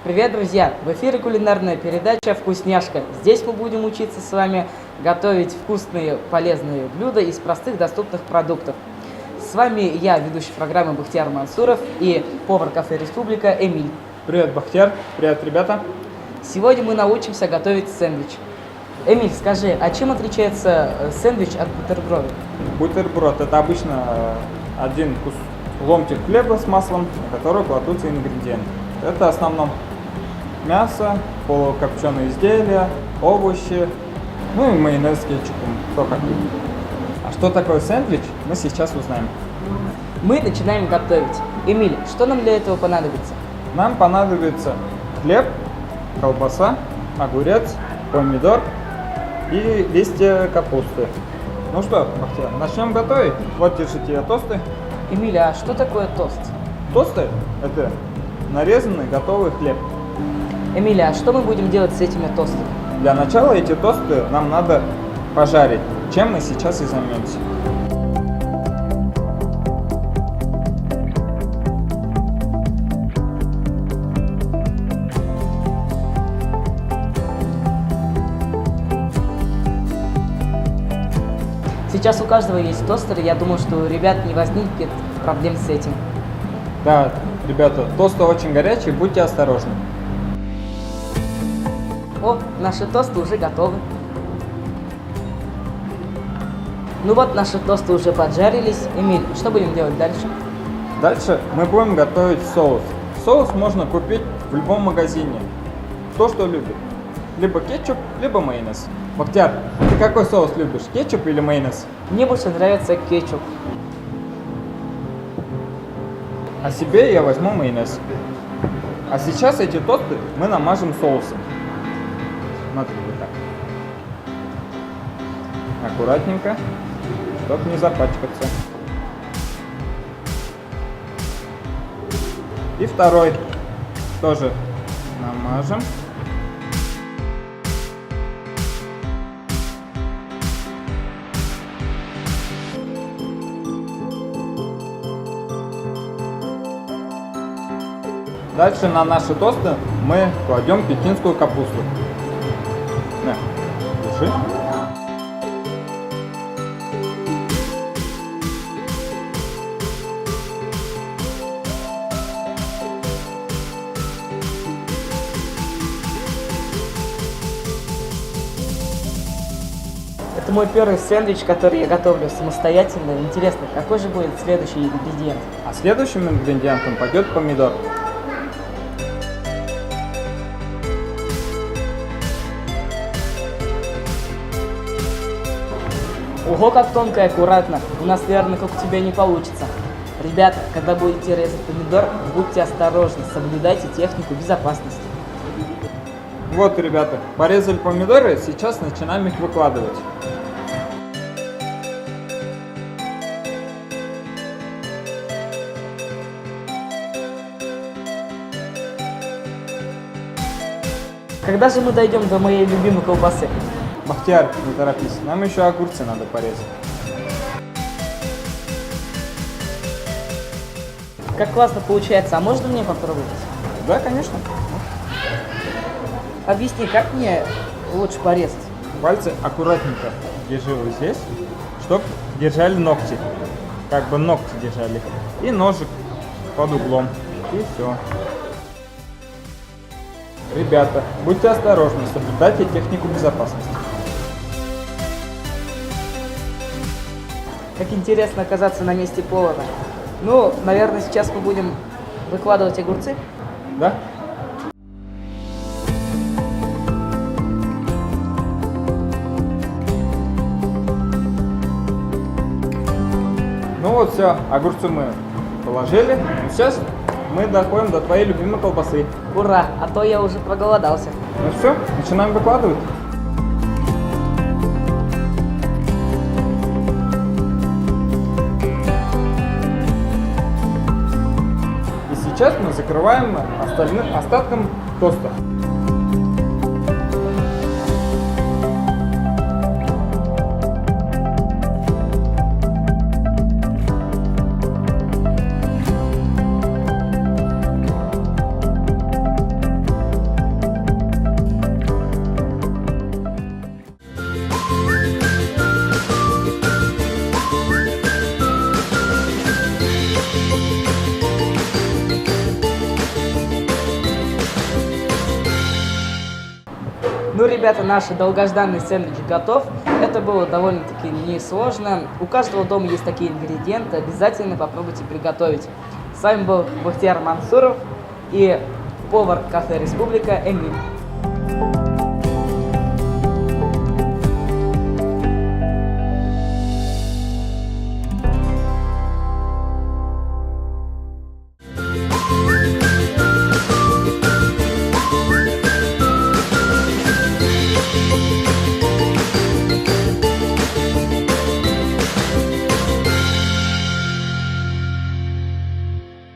Привет, друзья! В эфире кулинарная передача «Вкусняшка». Здесь мы будем учиться с вами готовить вкусные, полезные блюда из простых, доступных продуктов. С вами я, ведущий программы Бахтияр Мансуров и повар кафе «Республика» Эмиль. Привет, Бахтияр. Привет, ребята. Сегодня мы научимся готовить сэндвич. Эмиль, скажи, а чем отличается сэндвич от бутерброда? Бутерброд – это обычно один ломтик хлеба с маслом, на который кладутся ингредиенты. Это в основном мясо, полукопченые изделия, овощи, ну и майонез с кетчупом, кто как любит. А что такое сэндвич, мы сейчас узнаем. Мы начинаем готовить. Эмиль, что нам для этого понадобится? Нам понадобится хлеб, колбаса, огурец, помидор и листья капусты. Ну что, Бахтияр, начнем готовить. Вот держите тосты. Эмиль, а что такое тост? Тосты – это нарезанный готовый хлеб. Эмиль, а что мы будем делать с этими тостами? Для начала эти тосты нам надо пожарить, чем мы сейчас и займемся. Сейчас у каждого есть тостер, я думаю, что у ребят не возникнет проблем с этим. Да, ребята, тосты очень горячие, будьте осторожны. О, наши тосты уже готовы. Ну вот, наши тосты уже поджарились. Эмиль, что будем делать дальше? Дальше мы будем готовить соус. Соус можно купить в любом магазине. Кто что любит. Либо кетчуп, либо майонез. Бахтияр, ты какой соус любишь, кетчуп или майонез? Мне больше нравится кетчуп. А себе я возьму майонез. А сейчас эти тосты мы намажем соусом. Смотри, вот так. Аккуратненько, чтобы не запачкаться. И второй тоже намажем. Дальше на наши тосты мы кладем пекинскую капусту. На, держи. Это мой первый сэндвич, который я готовлю самостоятельно. Интересно, какой же будет следующий ингредиент? А следующим ингредиентом пойдет помидор. Ого, как тонко и аккуратно. У нас, наверное, как у тебя не получится. Ребята, когда будете резать помидор, будьте осторожны, соблюдайте технику безопасности. Вот, ребята, порезали помидоры, сейчас начинаем их выкладывать. Когда же мы дойдем до моей любимой колбасы? Бахтияр, не торопись, нам еще огурцы надо порезать. Как классно получается, а можно мне попробовать? Да, конечно. Объясни, как мне лучше порезать? Пальцы аккуратненько держи вот здесь, чтобы держали ногти. Как бы ногти держали. И ножик под углом. И все. Ребята, будьте осторожны, соблюдайте технику безопасности. Как интересно оказаться на месте повара. Ну, наверное, сейчас мы будем выкладывать огурцы. Да? Ну вот все, огурцы мы положили. И сейчас мы доходим до твоей любимой колбасы. Ура, а то я уже проголодался. Ну все, начинаем выкладывать. И сейчас мы закрываем остатком тоста. Ну, ребята, наш долгожданный сэндвич готов. Это было довольно-таки несложно. У каждого дома есть такие ингредиенты. Обязательно попробуйте приготовить. С вами был Бухтияр Мансуров и повар кафе «Республика» Эмиль.